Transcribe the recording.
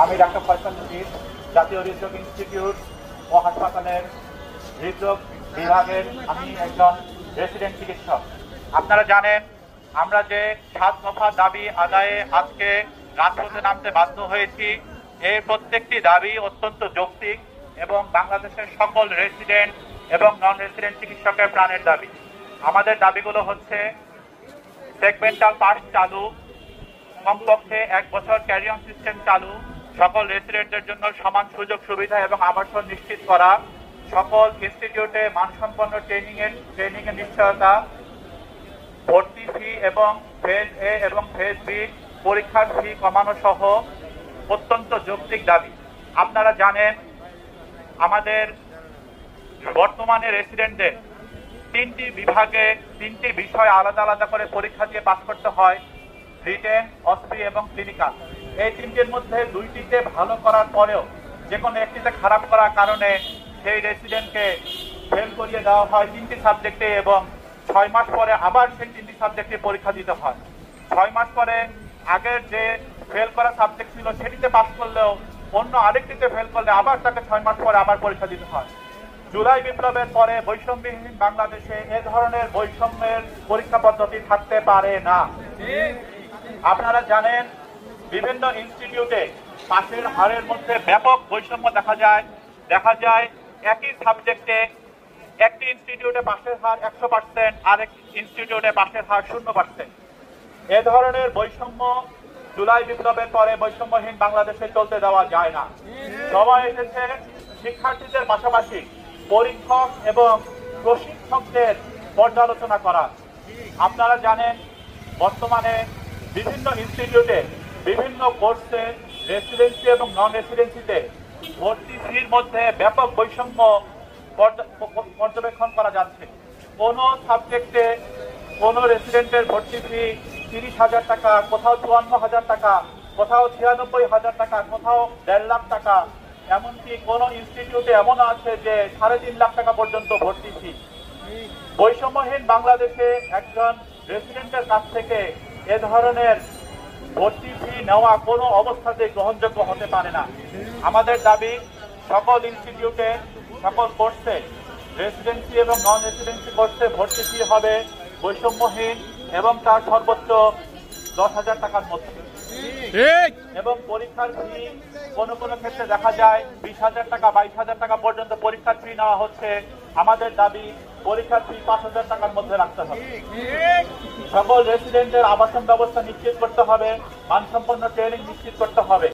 আমি ডাক্তার ফয়সাল নজির, জাতীয় হৃদরোগ ইনস্টিটিউট ও হাসপাতালের হৃদরোগ বিভাগের আমি একজন রেসিডেন্ট চিকিৎসক। আপনারা জানেন আমরা যে 7 দফা দাবি আদায়ে আজকে রাজপথে নামতে বাধ্য হয়েছি, এই প্রত্যেকটি দাবি অত্যন্ত যৌক্তিক এবং বাংলাদেশের সকল রেসিডেন্ট এবং নন রেসিডেন্ট চিকিৎসকের প্রাণের দাবি। আমাদের দাবিগুলো হচ্ছে সেগমেন্টাল পাস চালু, কমপক্ষে 1 বছর ক্যারি অন সিস্টেম চালু, সকল রেসিডেন্টদের জন্য সমান সুযোগ সুবিধা এবং আবাসন নিশ্চিত করা, সকল ইনস্টিটিউটে মানসম্পন্ন ট্রেনিং এর নিশ্চয়তা, ভর্তি ফি এবং ফেজ এ এবং ফেজ বি পরীক্ষার ফি কমানো সহ অত্যন্ত যৌক্তিক দাবি। আপনারা জানেন আমাদের বর্তমানে রেসিডেন্টদের 3টি বিভাগে 3টি বিষয় আলাদা আলাদা করে পরীক্ষা দিয়ে পাস করতে হয়, রিটেন, অস্পি এবং ক্লিনিক্যাল। এই 3টির মধ্যে 2টিতে ভালো করার পরেও যে কোনো একটিতে খারাপ করার কারণে সেই রেসিডেন্টকে ফেল করিয়ে দেওয়া হয় 3টি সাবজেক্টে এবং 6 মাস পরে আবার সেই 3টি সাবজেক্টে পরীক্ষা দিতে হয়। 6 মাস পরে আগের যে ফেল করা সাবজেক্ট ছিল সেটিতে পাস করলেও অন্য আরেকটিতে ফেল করলে আবার তাকে 6 মাস পরে আবার পরীক্ষা দিতে হয়। জুলাই বিপ্লবের পরে বৈষম্যহীন বাংলাদেশে এ ধরনের বৈষম্যের পরীক্ষা পদ্ধতি থাকতে পারে না। আপনারা জানেন বিভিন্ন ইনস্টিটিউটে পাশের হারের মধ্যে ব্যাপক বৈষম্য দেখা যায় একই সাবজেক্টে একটি ইনস্টিটিউটে পাশের হার 100%, আরেক ইনস্টিটিউটে পাশের হার 0%। এ ধরনের বৈষম্য জুলাই বিপ্লবের পরে বৈষম্যহীন বাংলাদেশে চলতে দেওয়া যায় না। সময় এসেছে শিক্ষার্থীদের পাশাপাশি পরীক্ষক এবং প্রশিক্ষকদের পর্যালোচনা করা। আপনারা জানেন বর্তমানে বিভিন্ন ইনস্টিটিউটে বিভিন্ন কোর্সে রেসিডেন্সি এবং নন রেসিডেন্সিতে ভর্তি ফির মধ্যে ব্যাপক বৈষম্য পর্যবেক্ষণ করা যাচ্ছে। কোন সাবজেক্টে কোন রেসিডেন্টের ভর্তি ফি 30,000 টাকা, কোথাও 54,000 টাকা, কোথাও 96,000 টাকা, কোথাও 1.5 লাখ টাকা, এমনকি কোন ইনস্টিটিউটে এমন আছে যে 3.5 লাখ টাকা পর্যন্ত ভর্তি ফি। বৈষম্যহীন বাংলাদেশে একজন রেসিডেন্টের কাছ থেকে এ ধরনের ভর্তি ফি নেওয়া কোনো অবস্থাতেই গ্রহণযোগ্য হতে পারে না। আমাদের দাবি সকল ইনস্টিটিউটে সকল কোর্সে রেসিডেন্সি এবং নন রেসিডেন্সি কোর্সে ভর্তি ফি হবে বৈষম্যহীন এবং তার সর্বোচ্চ 10,000 টাকার মধ্যে, এবং পরীক্ষার ফি কোনো কোনো ক্ষেত্রে দেখা যায় 20,000 টাকা 22,000 টাকা পর্যন্ত পরীক্ষার ফি নেওয়া হচ্ছে। আমাদের দাবি পরীক্ষার ফি 5,000 টাকার মধ্যে রাখতে হবে। সকল রেসিডেন্টের আবাসন ব্যবস্থা নিশ্চিত করতে হবে, মানসম্পন্ন ট্রেনিং নিশ্চিত করতে হবে।